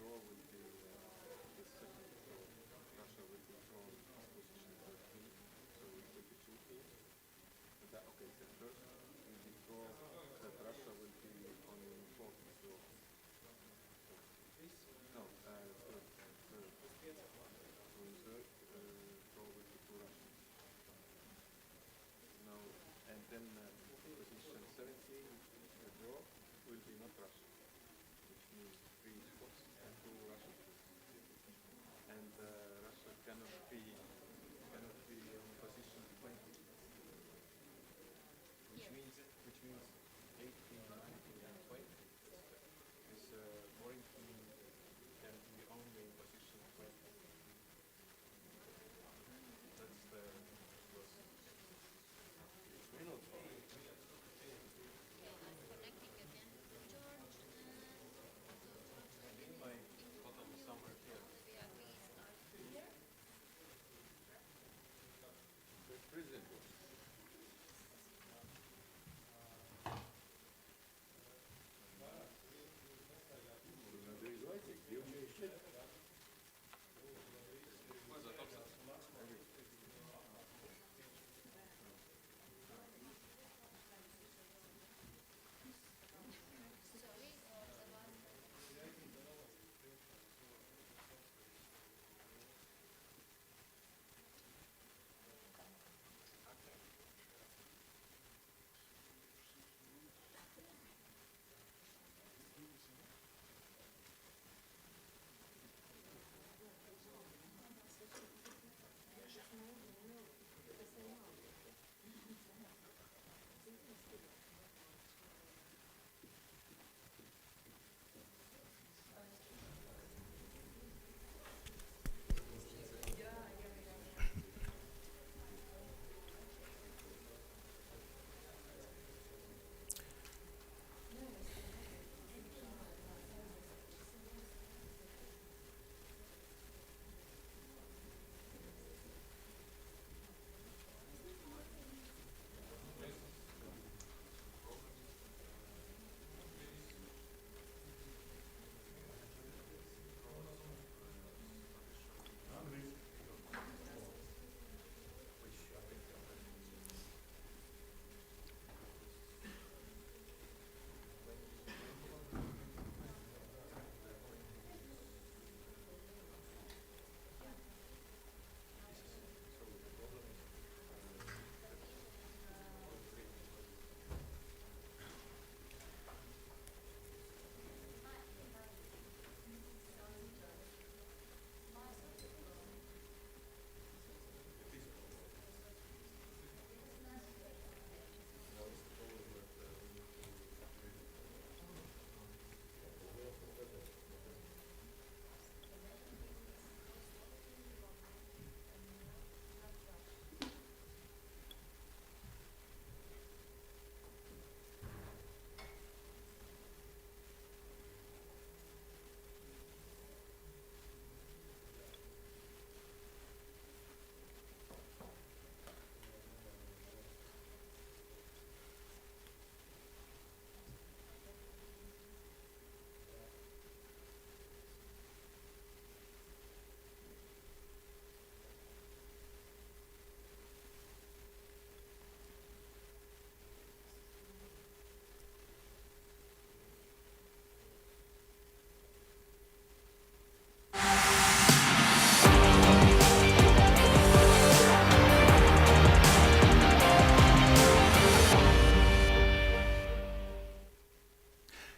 draw will be the second draw. Russia will be drawn position 13, so it will be two teams. Okay, the first will be draw that Russia will be on fourth draw. So, no, third. So in third draw will be two Russians. Now, and then position 17, the draw will be not Russia, which means three spots and two Russian teams. And Russia cannot be on position 20, which means 18, 19, and 20. This foreign team can be only in position 20. That's the loss. My bottom is somewhere here. The president.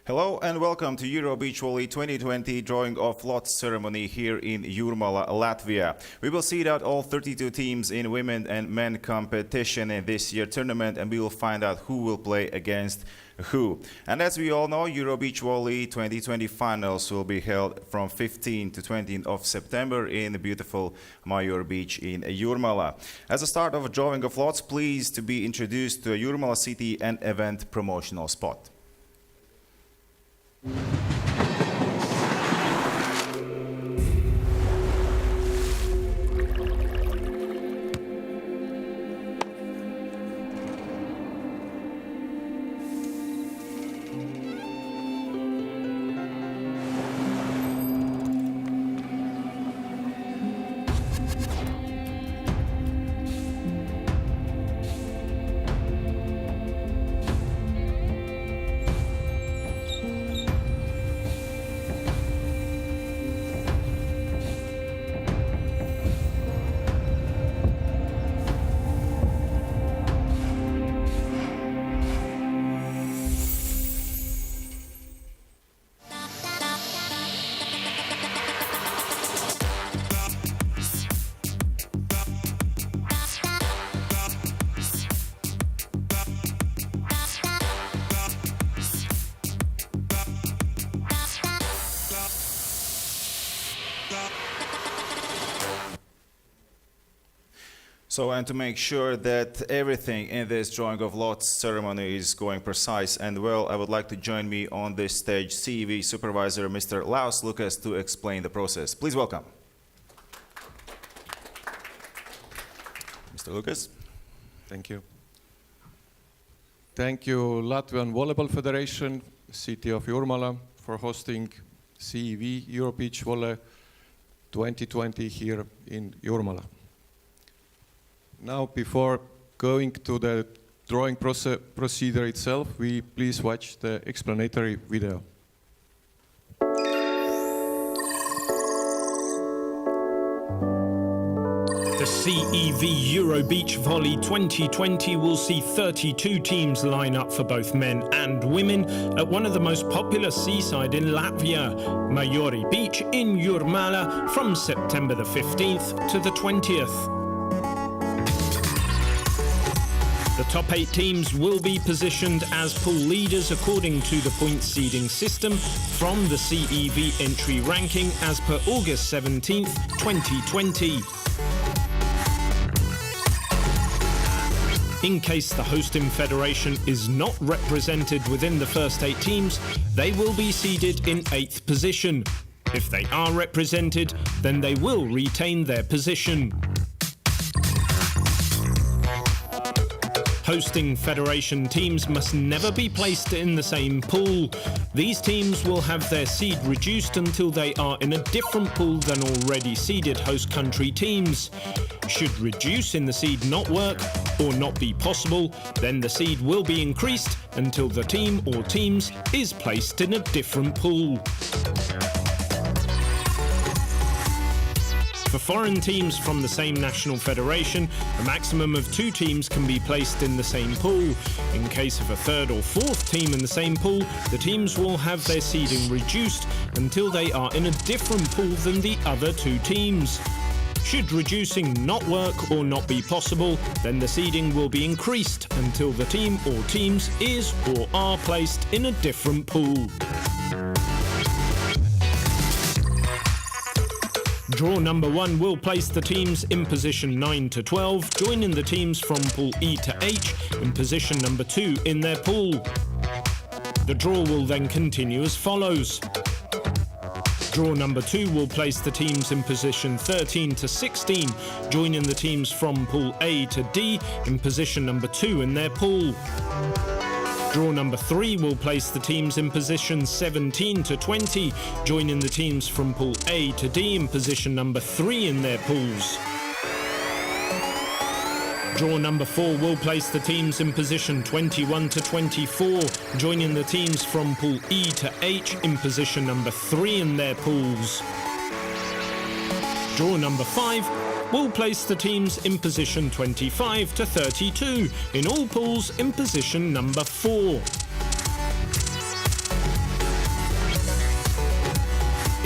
Hello and welcome to EuroBeachVolley 2020 drawing of lots ceremony here in Jurmala, Latvia. We will seed out all 32 teams in women and men competition in this year's tournament, and we will find out who will play against who. And as we all know, EuroBeachVolley 2020 finals will be held from 15 to 20th of September in the beautiful Major Beach in Jurmala. As a start of a drawing of lots, pleased to be introduced to a Jurmala city and event promotional spot. So, and to make sure that everything in this drawing of lots ceremony is going precise and well, I would like to join me on this stage CEV supervisor Mr. Laus Lucas to explain the process. Please welcome. Mr. Lucas. Thank you. Thank you, Latvian Volleyball Federation, City of Jurmala, for hosting CEV EuroBeachVolley 2020 here in Jurmala. Now, before going to the drawing procedure itself, we please watch the explanatory video. The CEV EuroBeachVolley 2020 will see 32 teams line up for both men and women at one of the most popular seaside in Latvia, Majori Beach in Jurmala, from September the 15th to the 20th. The top 8 teams will be positioned as pool leaders according to the point seeding system from the CEV entry ranking as per August 17th, 2020. In case the hosting federation is not represented within the first 8 teams, they will be seeded in 8th position. If they are represented, then they will retain their position. Hosting federation teams must never be placed in the same pool. These teams will have their seed reduced until they are in a different pool than already seeded host country teams. Should reduce in the seed not work or not be possible, then the seed will be increased until the team or teams is placed in a different pool. For foreign teams from the same national federation, a maximum of 2 teams can be placed in the same pool. In case of a 3rd or 4th team in the same pool, the teams will have their seeding reduced until they are in a different pool than the other 2 teams. Should reducing not work or not be possible, then the seeding will be increased until the team or teams is or are placed in a different pool. Draw number 1 will place the teams in position 9 to 12, joining the teams from pool E to H in position number 2 in their pool. The draw will then continue as follows. Draw number 2 will place the teams in position 13 to 16, joining the teams from pool A to D in position number 2 in their pool. Draw number 3 will place the teams in position 17 to 20, joining the teams from pool A to D in position number 3 in their pools. Draw number 4 will place the teams in position 21 to 24, joining the teams from pool E to H in position number 3 in their pools. Draw number 5 will place the teams in position 25 to 32, in all pools in position number 4.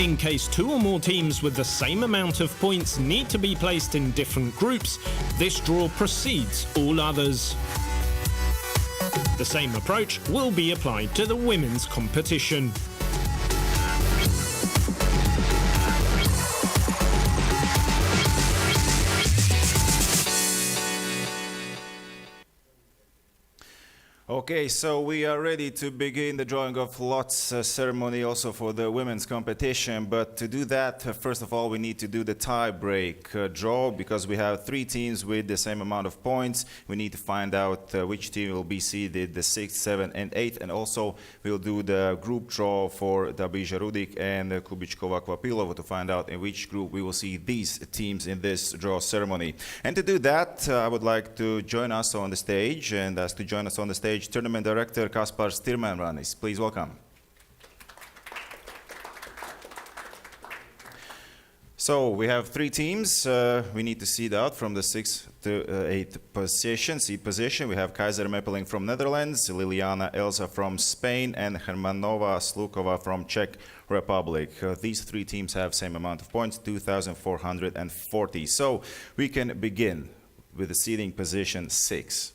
In case 2 or more teams with the same amount of points need to be placed in different groups, this draw precedes all others. The same approach will be applied to the women's competition. Okay, so we are ready to begin the drawing of lots ceremony also for the women's competition. But to do that, first of all, we need to do the tie-break draw because we have 3 teams with the same amount of points. We need to find out which team will be seeded the 6th, 7th, and 8th. And also, we'll do the group draw for Dabija Rudik and Kubichkova Kvapilova to find out in which group we will see these teams in this draw ceremony. And to do that, I would like to join us on the stage, and ask to join us on the stage Tournament Director Kaspars Tirmanranis. Please welcome. So we have 3 teams. We need to seed out from the 6th to 8th position. Seed position. We have Kaiser Meppeling from Netherlands, Liliana Elsa from Spain, and Hermanova Slukova from Czech Republic. These 3 teams have same amount of points, 2,440. So we can begin with the seeding position 6.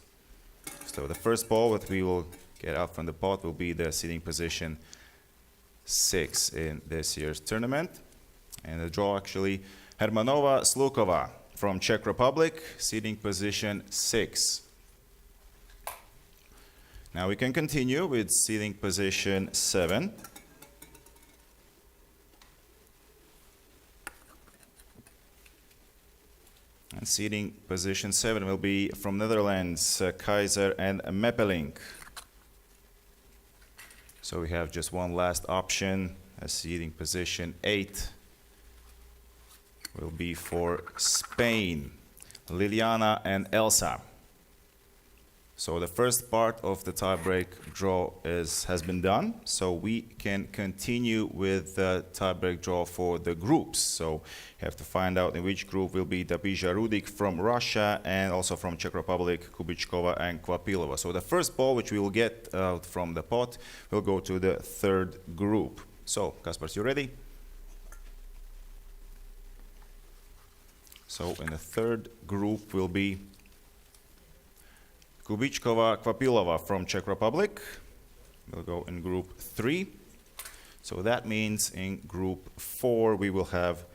So the first ball that we will get out from the pot will be the seeding position 6 in this year's tournament. And the draw actually, Hermanova Slukova from Czech Republic, seeding position 6. Now we can continue with seeding position 7. And seeding position 7 will be from Netherlands, Kaiser and Meppelink. So we have just one last option. Seeding position 8 will be for Spain, Liliana and Elsa. So the first part of the tiebreak draw has been done. So we can continue with the tiebreak draw for the groups. So you have to find out in which group will be Tapija Rudik from Russia and also from Czech Republic, Kubičkova and Kvapilova. So the first ball which we will get out from the pot will go to the third group. So Kaspars, you ready? So in the third group will be Kubičkova Kvapilova from Czech Republic. We'll go in group 3. So that means in group 4 we will have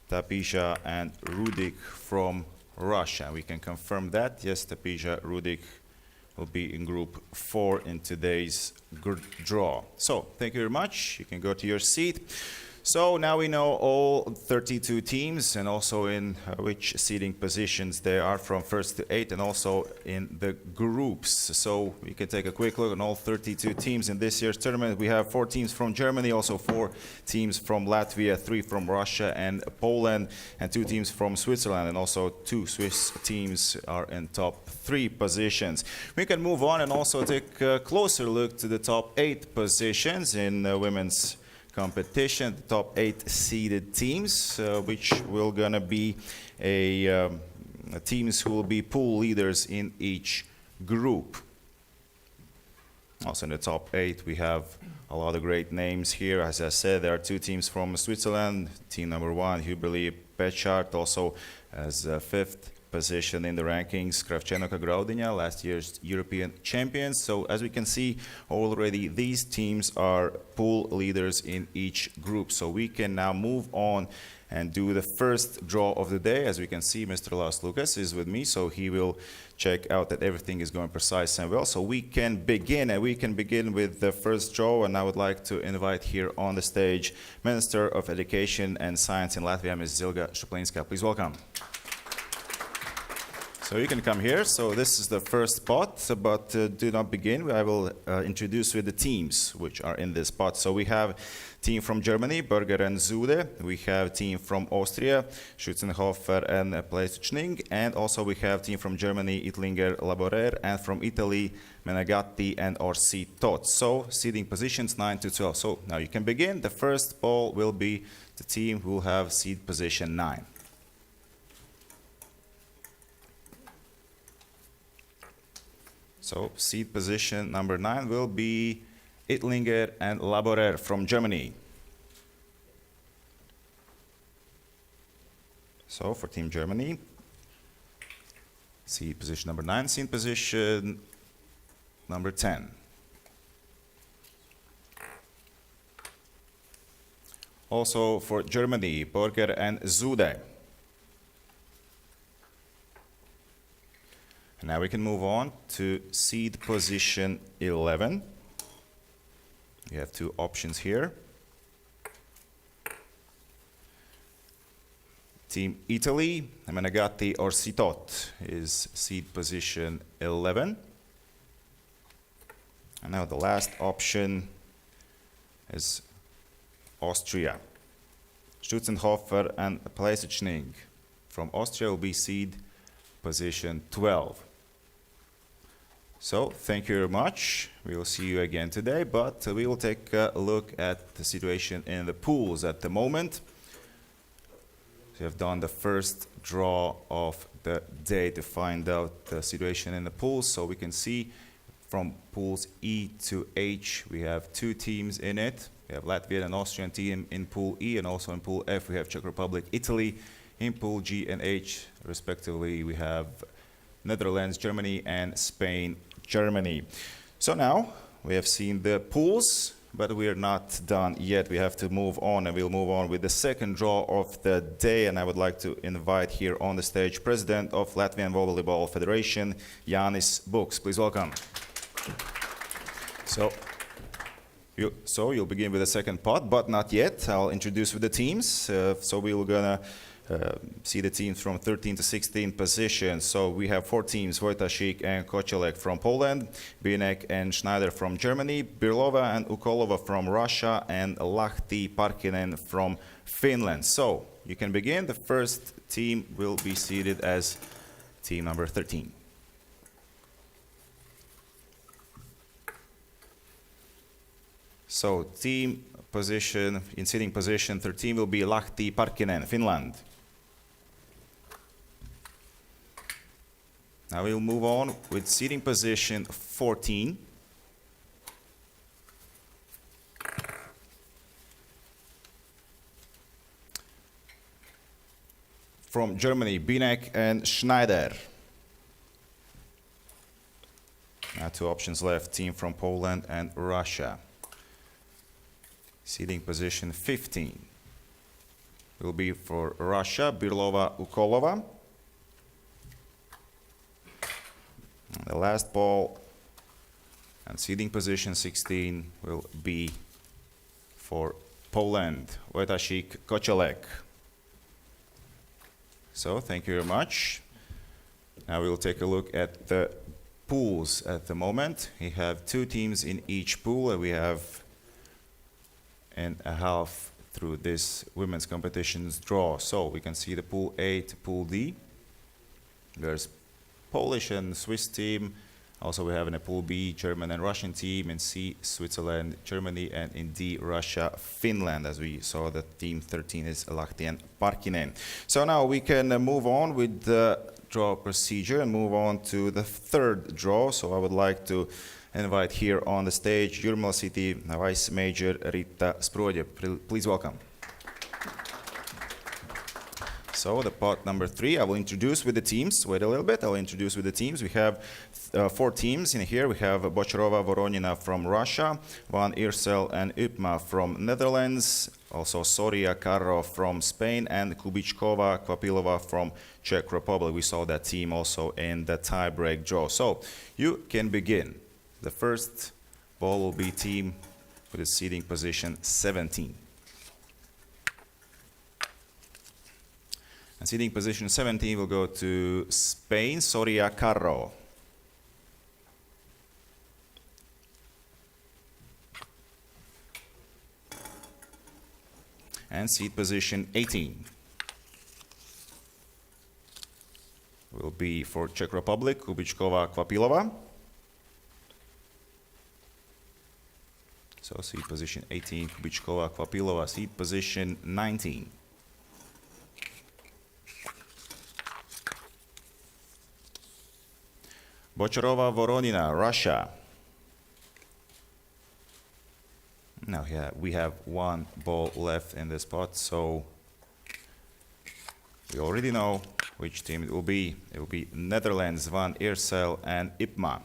Tapija and Rudik from Russia. We can confirm that. Yes, Tapija Rudik will be in group 4 in today's draw. So thank you very much. You can go to your seat. So now we know all 32 teams and also in which seeding positions they are from 1st to 8th and also in the groups. So we can take a quick look on all 32 teams in this year's tournament. We have 4 teams from Germany, also 4 teams from Latvia, 3 from Russia and Poland, and 2 teams from Switzerland, and also 2 Swiss teams are in top 3 positions. We can move on and also take a closer look to the top 8 positions in women's competition, the top 8 seeded teams, which will gonna be teams who will be pool leaders in each group. Also in the top 8 we have a lot of great names here. As I said, there are 2 teams from Switzerland. Team number 1, Huberli Pechart, also as 5th position in the rankings, Kravchenoka Graudiņa, last year's European champions. So as we can see already, these teams are pool leaders in each group. So we can now move on and do the first draw of the day. As we can see, Mr. Lars Lucas is with me, so he will check out that everything is going precise and well. So we can begin, and we can begin with the first draw. And I would like to invite here on the stage Minister of Education and Science in Latvia, Ms. Zilga Šuplinska. Please welcome. So you can come here. So this is the first spot, but do not begin. I will introduce you the teams which are in this spot. So we have team from Germany, Berger and Zude. We have team from Austria, Schützenhofer and Plesachning. And also we have team from Germany, Itlinger, Laborer, and from Italy, Menegatti and Orsi Tot. So seeding positions 9 to 12. So now you can begin. The first ball will be the team who will have seed position 9. So seed position number 9 will be Itlinger and Laborer from Germany. So for Team Germany, seed position number 9, seed position number 10. Also for Germany, Borger and Zude. And now we can move on to seed position 11. You have 2 options here. Team Italy, Menegatti or Sitot is seed position 11. And now the last option is Austria. Schützenhofer and Plesachning from Austria will be seed position 12. So, thank you very much. We will see you again today, but we will take a look at the situation in the pools at the moment. We have done the first draw of the day to find out the situation in the pools. So we can see from pools E to H, we have 2 teams in it. We have Latvian and Austrian team in pool E, and also in pool F we have Czech Republic, Italy. In pool G and H, respectively, we have Netherlands, Germany, and Spain, Germany. So now we have seen the pools. But we are not done yet. We have to move on, and we'll move on with the second draw of the day. And I would like to invite here on the stage President of Latvian Volleyball Federation, Jānis Buks. Please welcome. So you'll begin with the second pot, but not yet. I'll introduce with the teams. So we're gonna see the teams from 13 to 16 positions. So we have 4 teams: Wojtaszek and Kocelek from Poland, Binek and Schneider from Germany, Birlova and Ukolova from Russia, and Lahti Parkkinen from Finland. So you can begin. The first team will be seated as team number 13. So team position, in sitting position 13 will be Lahti Parkkinen, Finland. Now we'll move on with seating position 14. From Germany, Binek and Schneider. Now 2 options left, team from Poland and Russia. Seating position 15 will be for Russia, Birlova, Ukolova. And the last ball and seating position 16 will be for Poland, Wojtaszek, Kocelek. So thank you very much. Now we'll take a look at the pools at the moment. We have 2 teams in each pool, and we have and a half through this women's competition's draw. So we can see the pool A to pool D. There's Polish and Swiss team. Also we have in a pool B, German and Russian team. In C, Switzerland, Germany, and in D, Russia, Finland. As we saw, the team 13 is Lahti and Parkkinen. So now we can move on with the draw procedure and move on to the third draw. So I would like to invite here on the stage Jurmala City Vice Major Rita Sprodje. Please welcome. So the pot number 3, I will introduce with the teams. Wait a little bit, I'll introduce with the teams. We have 4 teams in here. We have Bocharova Voronina from Russia, Van Iersel and Upma from Netherlands, also Soria Carro from Spain, and Kubichkova Kvapilova from Czech Republic. We saw that team also in the tie-break draw. So you can begin. The first ball will be team with a seating position 17. And seating position 17 will go to Spain, Soria Carro. And seat position 18 will be for Czech Republic, Kubichkova Kvapilova. So seat position 18, Kubichkova Kvapilova. Seat position 19. Bocharova Voronina, Russia. Now we have 1 ball left in the spot, so we already know which team it will be. It will be Netherlands, Van Iersel and Ipma.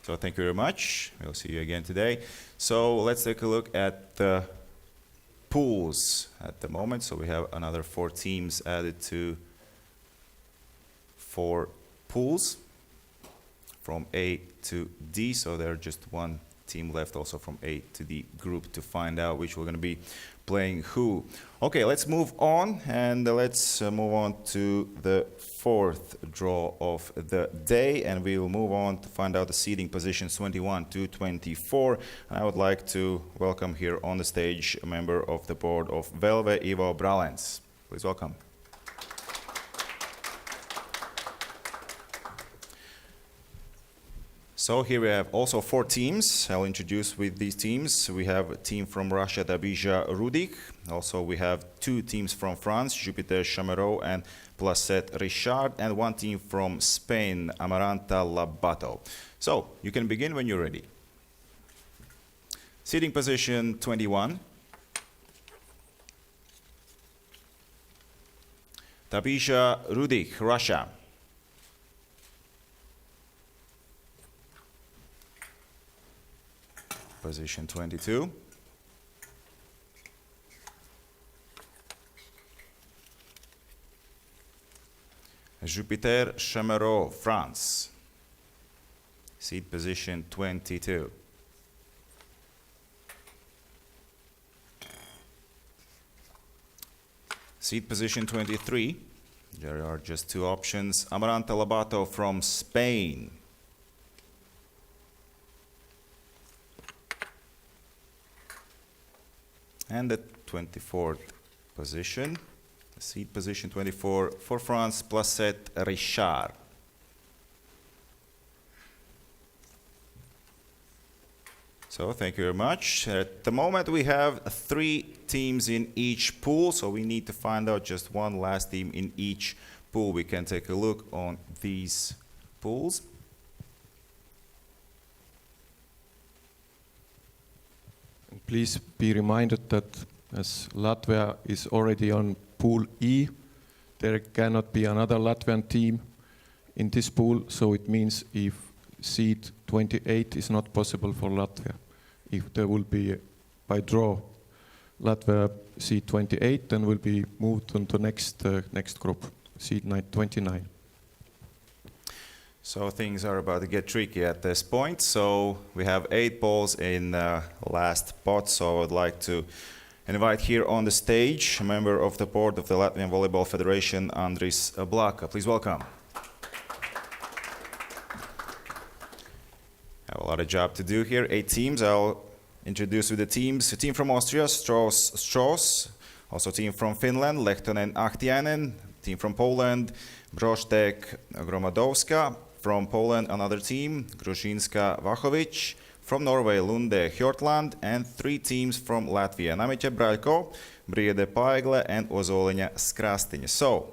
So thank you very much. We'll see you again today. So let's take a look at the pools at the moment. So we have another 4 teams added to 4 pools from A to D. So there's just 1 team left also from A to D group to find out which we're going to be playing who. Okay, let's move on, and let's move on to the 4th draw of the day, and we will move on to find out the seating positions 21 to 24. And I would like to welcome here on the stage a member of the board of Velve, Ivo Bralens. Please welcome. So here we have also 4 teams. I'll introduce with these teams. We have a team from Russia, Dabija Rudik. Also we have 2 teams from France, Jupiter Chamereau and Placet Richard, and 1 team from Spain, Amaranta Labato. So you can begin when you're ready. Seating position 21. Dabija Rudik, Russia. position 22. Jupiter Chamereau, France. Seed position 22. Seed position 23. There are just two options. Amaranta Lobato from Spain. And the 24th position. Seed position 24 for France, Placette Richard. So thank you very much. At the moment we have 3 teams in each pool, so we need to find out just one last team in each pool. We can take a look on these pools. And please be reminded that as Latvia is already on Pool E, there cannot be another Latvian team in this pool, so it means if seed 28 is not possible for Latvia. If there will be by draw Latvia seed 28, then will be moved on to next group, seed 29. So things are about to get tricky at this point. So we have 8 balls in last pot, so I would like to invite here on the stage a member of the board of the Latvian Volleyball Federation, Andris Blaka. Please welcome. Have a lot of job to do here. 8 teams. I'll introduce you the teams. A team from Austria, Strauss. Also team from Finland, Lehtonen Ahtiainen. Team from Poland, Brosztek Gromadowska. From Poland, another team, Gruzinska Vachovic. From Norway, Lunde Hjortland, and 3 teams from Latvia, Namice Braļko, Briede Paigle, and Ozoliņa Skrastiņa. So,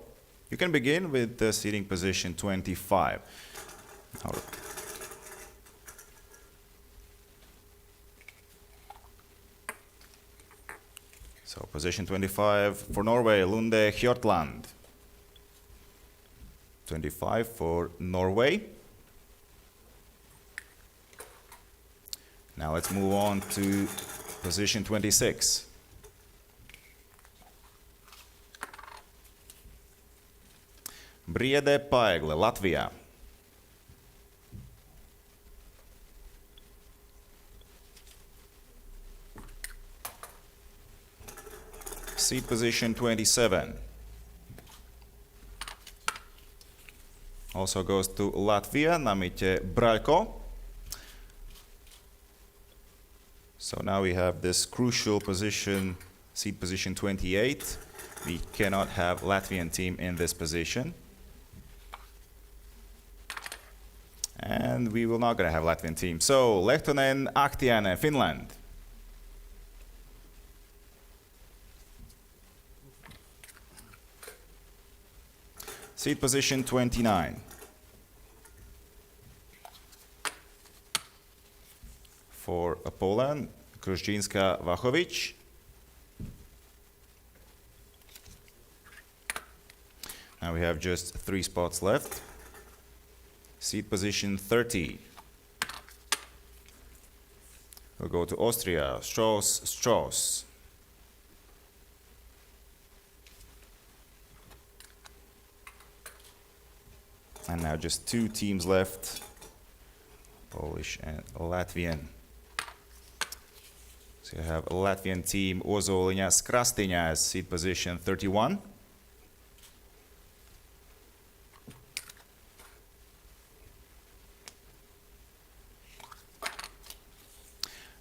you can begin with the seating position 25. So, position 25 for Norway, Lunde Hjortland. 25 for Norway. Now let's move on to position 26. Briede Paigle, Latvia. Seat position 27. Also goes to Latvia, Namice Braļko. So now we have this crucial position, seat position 28. We cannot have Latvian team in this position. And we will not gonna have Latvian team. So Lehtonen Ahtiainen, Finland. Seat position 29. For Poland, Gruzinska Vachovic. Now we have just 3 spots left. Seat position 30. We'll go to Austria, Strauss. And now just 2 teams left, Polish and Latvian. So you have a Latvian team, Ozoliņa Skrastiņa as seat position 31.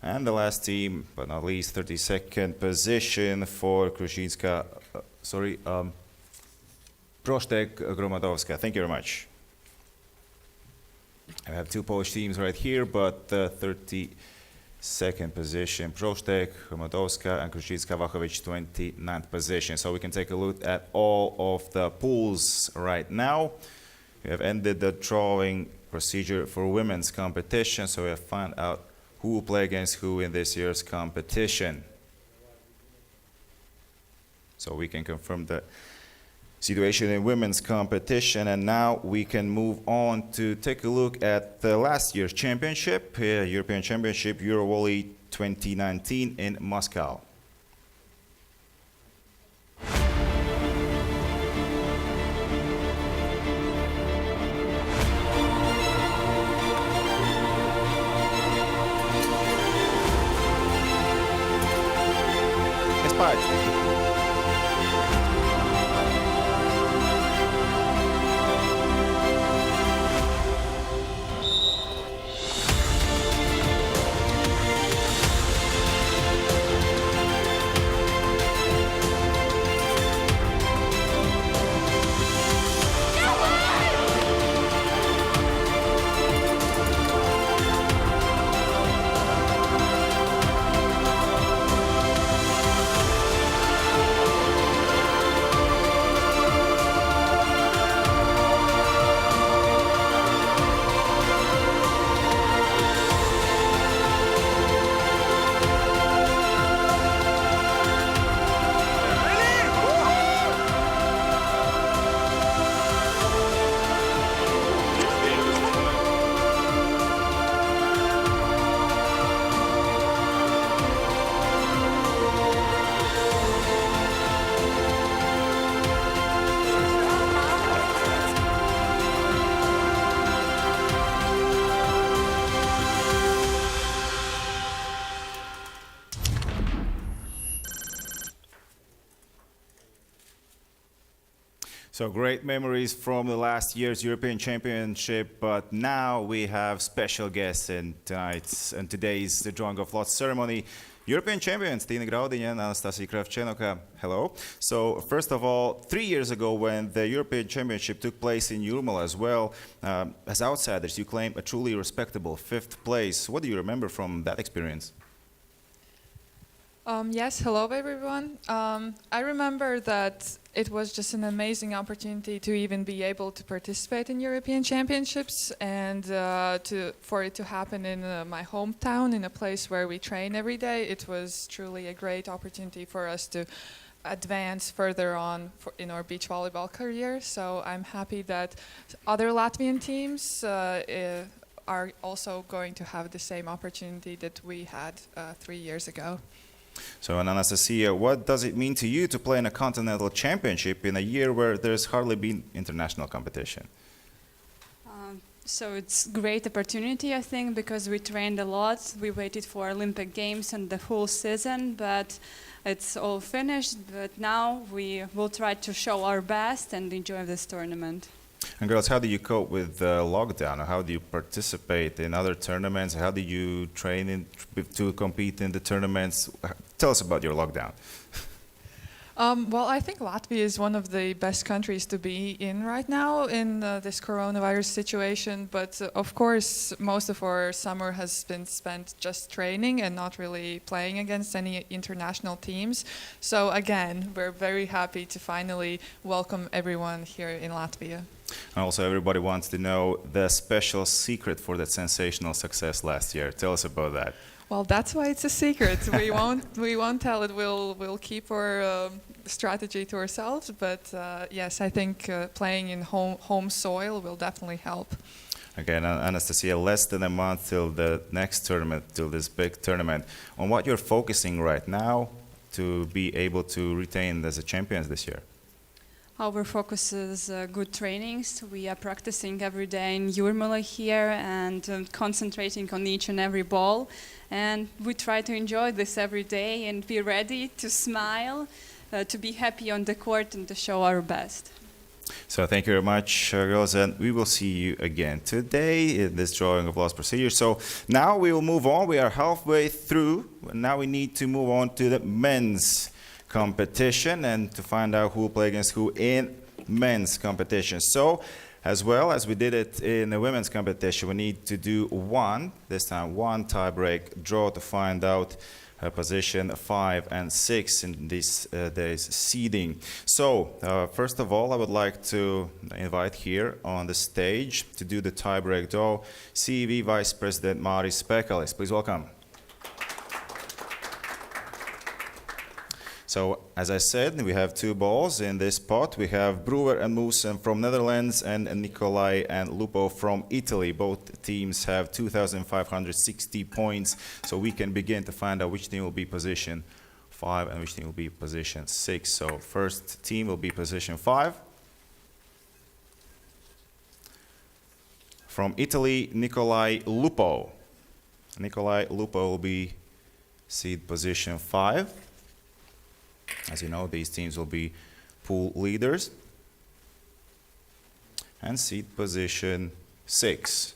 And the last team, but not least, 32nd position for Brosztek Gromadowska. Thank you very much. I have 2 Polish teams right here, but 32nd position, Brosztek Gromadowska, and Gruzinska Vachovic, 29th position. So we can take a look at all of the pools right now. We have ended the drawing procedure for women's competition, so we have found out who will play against who in this year's competition. So we can confirm the situation in women's competition, and now we can move on to take a look at the last year's championship, European Championship EuroVolley 2019 in Moscow. Despite. So great memories from the last year's European Championship, but now we have special guests in tonight's and today's the drawing of lots ceremony. European champions Tina Graudiņa and Anastasia Kravchenko. Hello. So first of all, 3 years ago when the European Championship took place in Jurmala as well, as outsiders you claimed a truly respectable 5th place. What do you remember from that experience? Yes, hello everyone. I remember that it was just an amazing opportunity to even be able to participate in European Championships and for it to happen in my hometown, in a place where we train every day. It was truly a great opportunity for us to advance further on in our beach volleyball career. So I'm happy that other Latvian teams are also going to have the same opportunity that we had 3 years ago. So, Anastasia, what does it mean to you to play in a continental championship in a year where there's hardly been international competition? So it's a great opportunity, I think, because we trained a lot. We waited for Olympic Games and the whole season, but it's all finished. But now we will try to show our best and enjoy this tournament. And girls, how do you cope with lockdown? Or how do you participate in other tournaments? How do you train to compete in the tournaments? Tell us about your lockdown. Well, I think Latvia is one of the best countries to be in right now in this coronavirus situation. But of course, most of our summer has been spent just training and not really playing against any international teams. So again, we're very happy to finally welcome everyone here in Latvia. And also, everybody wants to know the special secret for that sensational success last year. Tell us about that. Well, that's why it's a secret. We won't tell it. We'll keep our strategy to ourselves. But yes, I think playing in home soil will definitely help. Again, Anastasia, less than a month till the next tournament, till this big tournament. On what you're focusing right now to be able to retain as a champions this year? Our focus is good trainings. We are practicing every day in Jurmala here and concentrating on each and every ball. And we try to enjoy this every day and be ready to smile, to be happy on the court and to show our best. So thank you very much, girls, and we will see you again today in this drawing of lost procedure. So now we will move on. We are halfway through. Now we need to move on to the men's competition and to find out who will play against who in men's competition. So, as well as we did it in the women's competition, we need to do this time one tie-break draw to find out position 5 and 6 in this day's seeding. So, first of all, I would like to invite here on the stage to do the tie-break draw CEV Vice President Māris Pekalis. Please welcome. So, as I said, we have two balls in this pot. We have Brewer and Moosen from Netherlands and Nicolai and Lupo from Italy. Both teams have 2,560 points, so we can begin to find out which team will be position 5 and which team will be position 6. So, first team will be position 5. From Italy, Nicolai Lupo. Nicolai Lupo will be seed position 5. As you know, these teams will be pool leaders. And seed position 6.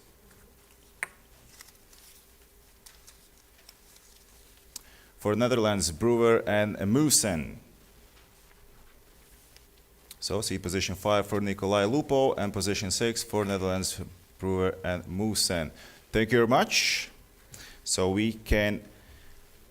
For Netherlands, Brewer and Moosen. So seed position 5 for Nicolai Lupo and position 6 for Netherlands, Brewer and Moosen. Thank you very much. So we can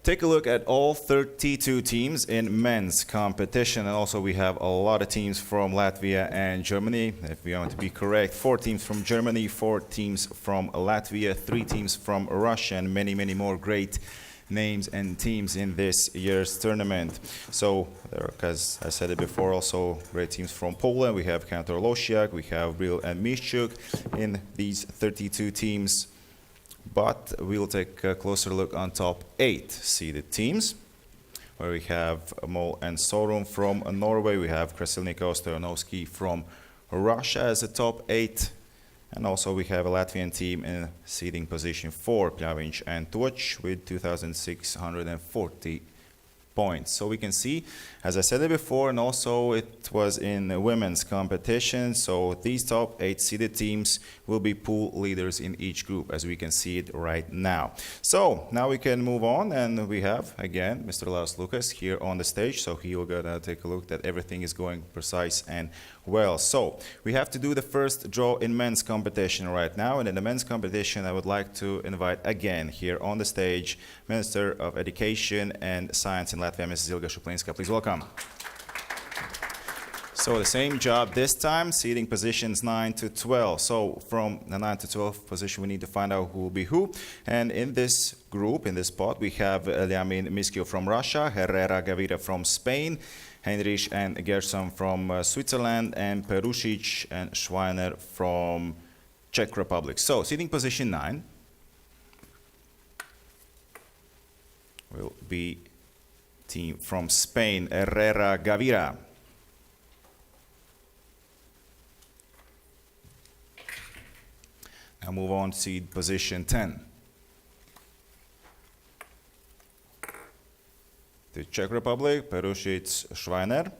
take a look at all 32 teams in men's competition, and also we have a lot of teams from Latvia and Germany. If we want to be correct, 4 teams from Germany, 4 teams from Latvia, 3 teams from Russia, and many, many more great names and teams in this year's tournament. So, as I said it before, also great teams from Poland. We have Kantor Losiak, we have Bril and Miszczuk in these 32 teams. But we'll take a closer look on top 8 seeded teams, where we have Mol and Sorum from Norway. We have Krasilnikov, Stoyanovsky from Russia as a top 8. And also we have a Latvian team in seeding position 4, Pļaviņš and Toč, with 2,640 points. So we can see, as I said it before, and also it was in the women's competition, so these top 8 seeded teams will be pool leaders in each group, as we can see it right now. So now we can move on, and we have again Mr. Lars Lucas here on the stage, so he will gonna take a look that everything is going precise and well. So we have to do the first draw in men's competition right now, and in the men's competition I would like to invite again here on the stage Minister of Education and Science in Latvia, Mrs. Ilga Šuplinska. Please welcome. So the same job this time, seeding positions 9 to 12. So from the 9 to 12 position, we need to find out who will be who. And in this group, in this pot, we have Ljamin Miskio from Russia, Herrera Gavira from Spain, Heinrich and Gerson from Switzerland, and Perušić and Schweiner from Czech Republic. So seeding position 9 will be team from Spain, Herrera Gavira. Now move on to seed position 10. The Czech Republic, Perušić, Schweiner.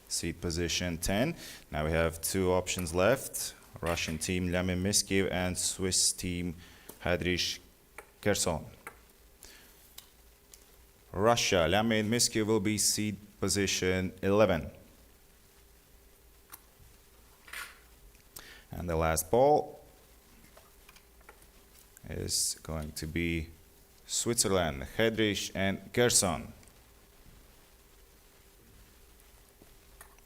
Seed position 10. Now we have 2 options left. Russian team Ljamin Miskiev and Swiss team Heinrich Gerson. Russia, Ljamin Miskiev will be seed position 11. And the last ball is going to be Switzerland, Heinrich and Gerson.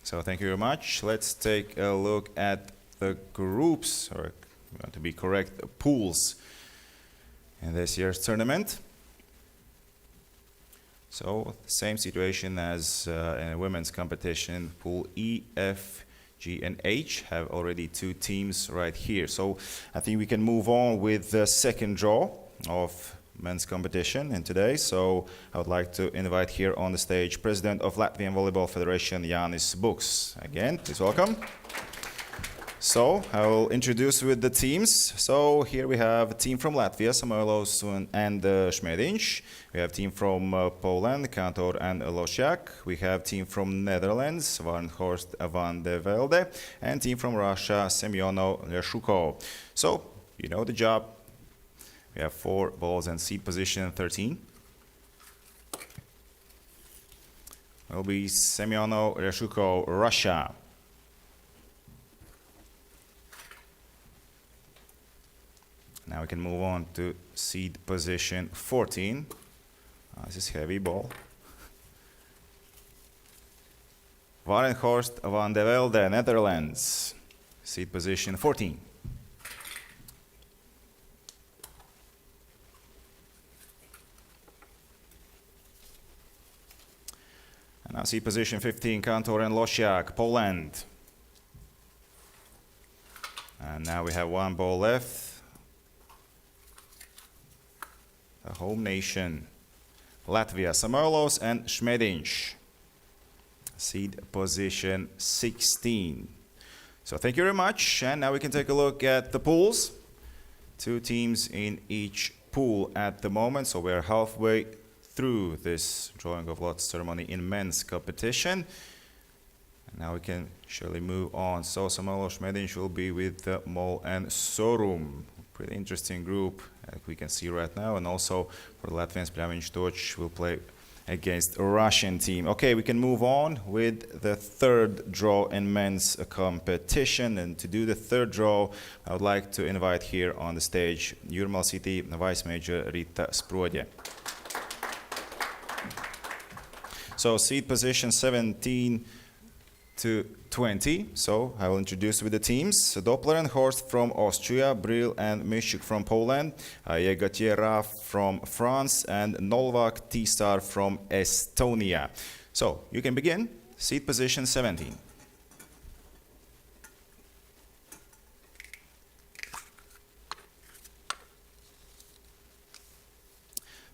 So thank you very much. Let's take a look at the groups, or to be correct, the pools in this year's tournament. So same situation as in a women's competition. Pool E, F, G and H have already 2 teams right here. So I think we can move on with the second draw of men's competition in today. So I would like to invite here on the stage President of Latvian Volleyball Federation, Jānis Buks. Again, please welcome. So I will introduce with the teams. So here we have a team from Latvia, Samoilovs and Šmētiņš. We have team from Poland, Kantor and Losiak. We have team from Netherlands, Warnhorst van de Velde, and team from Russia, Semyonov Leshukov. So you know the job. We have 4 balls and seed position 13. Will be Semyonov Leshukov, Russia. Now we can move on to seed position 14. This is heavy ball. Warnhorst van de Velde, Netherlands. Seed position 14. seed position 15, Kantor and Losiak, Poland. And now we have one ball left. The home nation, Latvia, Samoilos and Šmediņš. Seed position 16. So thank you very much. And now we can take a look at the pools. 2 teams in each pool at the moment. So we're halfway through this drawing of lots ceremony in men's competition. And now we can surely move on. So Samoilos Šmediņš will be with Mol and Sorum. Pretty interesting group, like we can see right now. And also for the Latvians, Pļaviņš Točs will play against a Russian team. Okay, we can move on with the third draw in men's competition. And to do the third draw, I would like to invite here on the stage Jurmala City Vice Major Rita Sproģe. So seed position 17 to 20. So I will introduce with the teams. Doppler and Horst from Austria, Brill and Mischuk from Poland, Jegatiera from France, and Novak Tisar from Estonia. So you can begin. Seed position 17.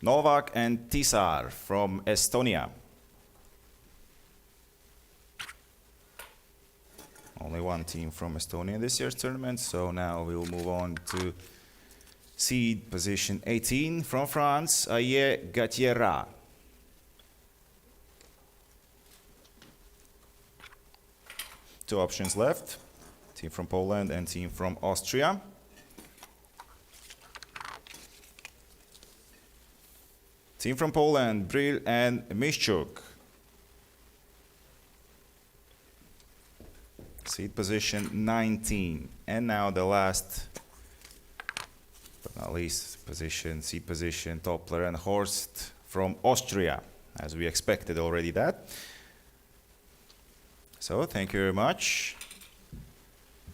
Novak and Tisar from Estonia. Only one team from Estonia in this year's tournament, so now we'll move on to seed position 18 from France, Jegatiera. Two options left, team from Poland and team from Austria. Team from Poland, Brill and Mischuk. Seed position 19. And now the last, but not least, position, seed position, Doppler and Horst from Austria, as we expected already that. So thank you very much.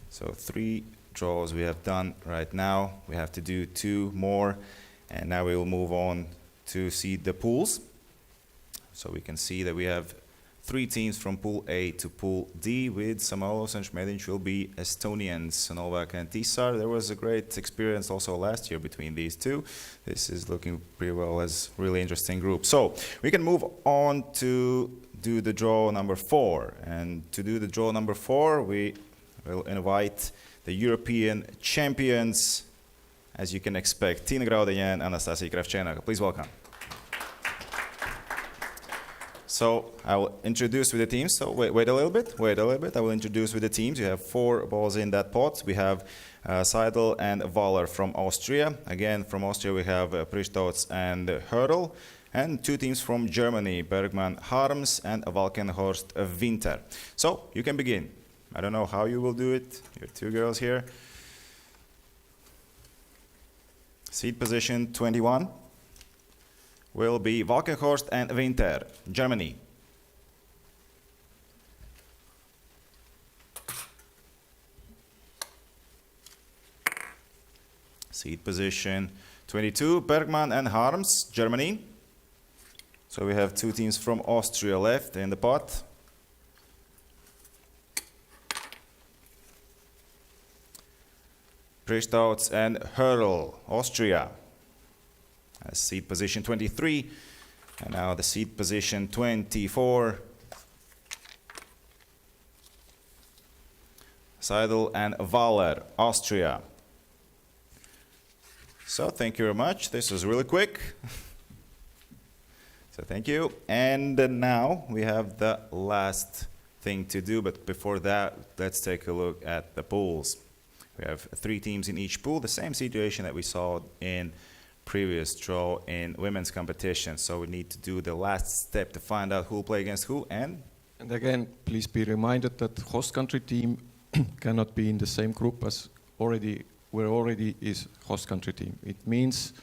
So 3 draws we have done right now. We have to do 2 more, and now we will move on to seed the pools. So we can see that we have 3 teams from Pool A to Pool D, with Samoilos and Šmediņš will be Estonians, Novak and Tisar. There was a great experience also last year between these 2. This is looking pretty well as really interesting group. So we can move on to do the draw number 4. And to do the draw number 4, we will invite the European champions, as you can expect, Tina Graudiņa and Anastasia Kravchenko. Please welcome. So I will introduce with the teams. So wait a little bit. I will introduce with the teams. You have 4 balls in that pot. We have Seidel and Waller from Austria. Again, from Austria we have Prištauts and Hurdle. And 2 teams from Germany, Bergmann Harms and Walkenhorst Winter. So you can begin. I don't know how you will do it. Your 2 girls here. Seed position 21. Will be Walkenhorst and Winter, Germany. Seed position 22, Bergmann and Harms, Germany. So we have 2 teams from Austria left in the pot. Prištauts and Hurdle, Austria. Seed position 23, and now the seed position 24. Seidel and Waller, Austria. So thank you very much. This was really quick. So thank you. And now we have the last thing to do, but before that, let's take a look at the pools. We have 3 teams in each pool, the same situation that we saw in previous draw in women's competition. So we need to do the last step to find out who will play against who. And again, please be reminded that host country team cannot be in the same group as where already is host country team. It means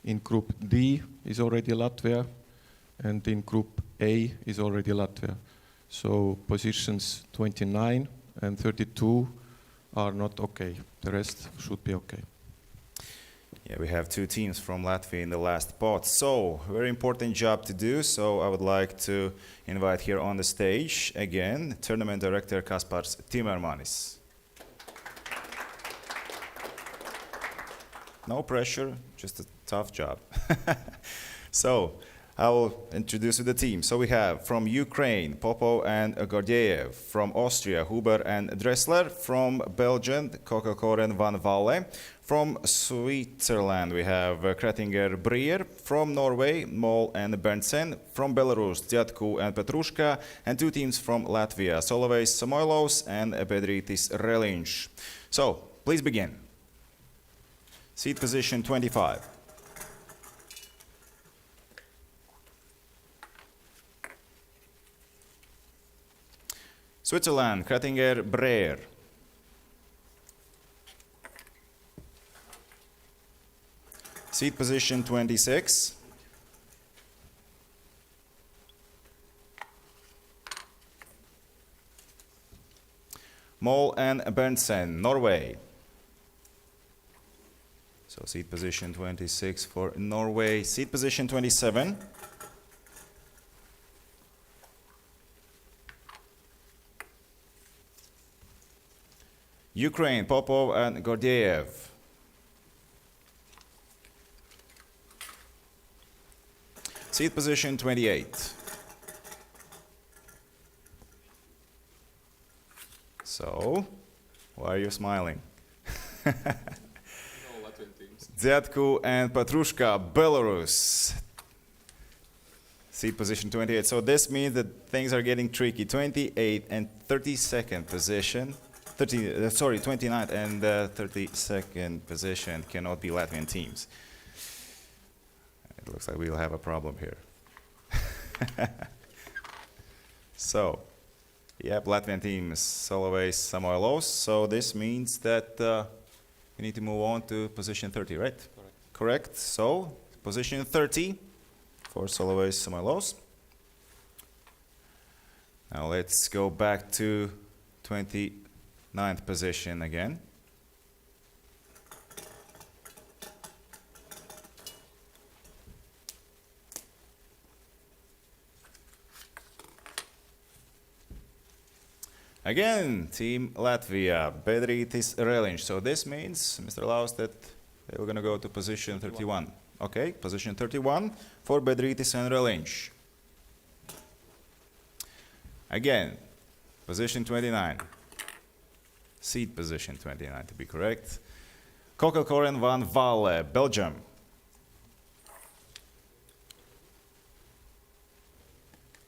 in group D is already Latvia, and in group A is already Latvia. So positions 29 and 32 are not okay. The rest should be okay. Yeah, we have two teams from Latvia in the last pot. So, very important job to do. So, I would like to invite here on the stage again Tournament Director Kaspars Timermanis. No pressure, just a tough job. So, I will introduce you the team. So, we have from Ukraine, Popov and Gordeev. From Austria, Huber and Dressler. From Belgium, Kokelkoren van Valle. From Switzerland, we have Kretinger Breer. From Norway, Mol and Berntsen. From Belarus, Dziadku and Petrushka. And two teams from Latvia, Solovejs Samoilovs and Bedrītis Reliņš. So, please begin. Seat position 25. Switzerland, Kretinger Breer. Seat position 26. Mol and Berntsen, Norway. So seat position 26 for Norway. Seat position 27. Ukraine, Popov and Gordeev. Seat position 28. So, why are you smiling? No Latvian teams. Dziadku and Petrushka, Belarus. Seat position 28. So this means that things are getting tricky. 28 and 32nd position. 29th and 32nd position cannot be Latvian teams. It looks like we'll have a problem here. So, yep, Latvian team is Solovejs Samoilovs. So this means that we need to move on to position 30, right? Correct. So, position 30 for Solovejs Samoilovs. Now let's go back to 29th position again. Again, Team Latvia, Bedrītis Reliņš. So this means, Mr. Laus, that we're going to go to position 31. Okay, position 31 for Bedrītis and Reliņš. Again, position 29. Seat position 29 to be correct. Kokelkoren van Valle, Belgium.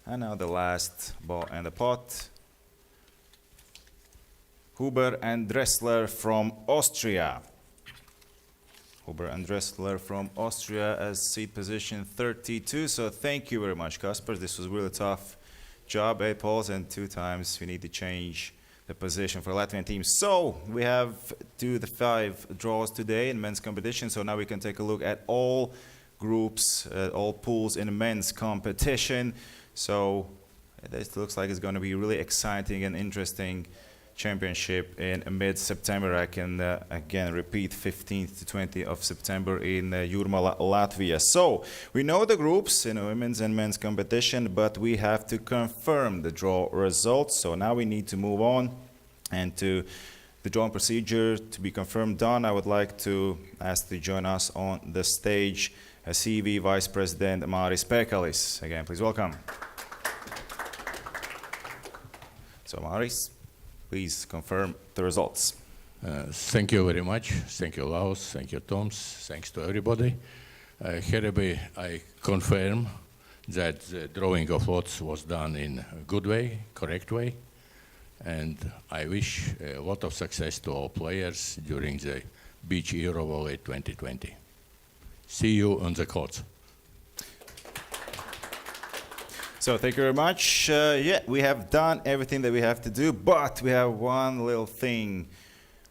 And now the last ball in the pot. Huber and Dressler from Austria. Huber and Dressler from Austria as seat position 32. So thank you very much, Kaspars. This was really tough job. 8 balls and 2 times we need to change the position for Latvian team. So we have the 5 draws today in men's competition. So now we can take a look at all groups, all pools in men's competition. So this looks like it's going to be really exciting and interesting championship in mid-September. I can again repeat 15th to 20th of September in Jurmala, Latvia. So we know the groups in women's and men's competition, but we have to confirm the draw results. So now we need to move on and to the drawing procedure to be confirmed done. I would like to ask to join us on the stage CEV Vice President Māris Pēkalis. Again, please welcome. So Māris, please confirm the results. Thank you very much. Thank you, Laus. Thank you, Toms. Thanks to everybody. Hereby, I confirm that the drawing of lots was done in a good way, correct way, and I wish a lot of success to all players during the Beach EuroBeachVolley 2020. See you on the courts. So thank you very much. Yeah, we have done everything that we have to do, but we have one little thing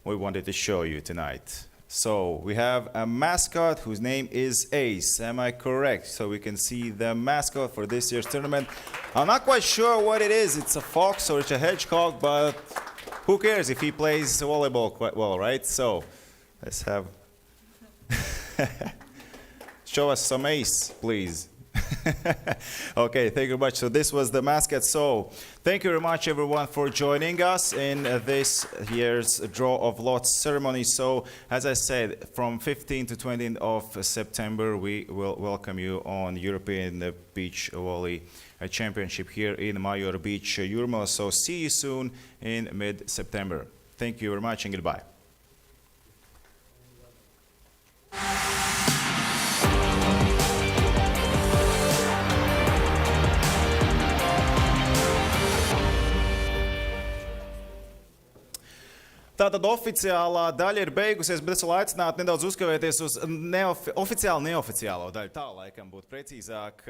we wanted to show you tonight. So we have a mascot whose name is Ace. Am I correct? So we can see the mascot for this year's tournament. I'm not quite sure what it is. It's a fox or it's a hedgehog, but who cares if he plays volleyball quite well, right? So let's have Show us some ace, please. Okay, thank you very much. So this was the mascot. So thank you very much, everyone, for joining us in this year's draw of lots ceremony. So as I said, from 15th to 20th of September, we will welcome you on European Beach Volley Championship here in Major Beach, Jurmala. So see you soon in mid-September. Thank you very much and goodbye. Tātad oficiālā daļa ir beigusies, bet es vēl aicinātu nedaudz uzkavēties uz neoficiālo daļu. Tā laikam būtu precīzāk.